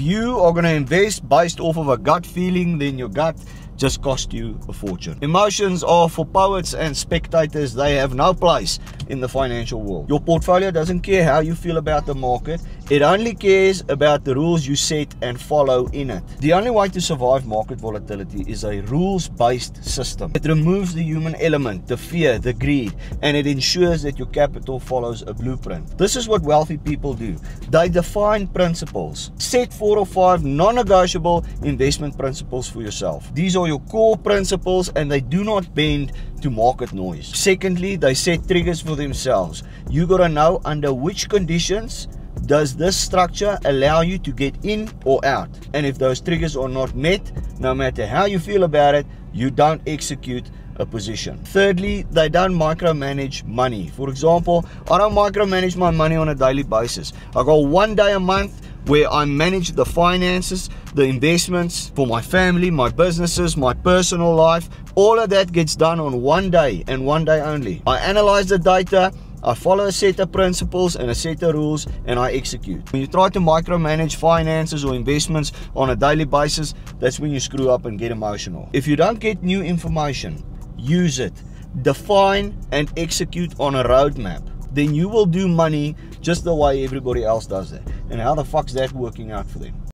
you are going to invest based off of a gut feeling, then your gut just cost you a fortune. Emotions are for poets and spectators. They have no place in the financial world. Your portfolio doesn't care how you feel about the market. It only cares about the rules you set and follow in it. The only way to survive market volatility is a rules-based system. It removes the human element, the fear, the greed, and it ensures that your capital follows a blueprint. This is what wealthy people do. They define principles. Set 4 or 5 non-negotiable investment principles for yourself. These are your core principles and they do not bend to market noise. Secondly, they set triggers for themselves. You gotta know under which conditions does this structure allow you to get in or out, and if those triggers are not met, no matter how you feel about it, you don't execute a position. Thirdly, they don't micromanage money. For example, I don't micromanage my money on a daily basis. I got 1 day a month where I manage the finances, the investments for my family, my businesses, my personal life. All of that gets done on 1 day and 1 day only. I analyze the data, I follow a set of principles and a set of rules, and I execute. When you try to micromanage finances or investments on a daily basis, that's when you screw up and get emotional. If you don't get new information, use it. Define and execute on a roadmap. Then you will do money just the way everybody else does it. And how the fuck's that working out for them?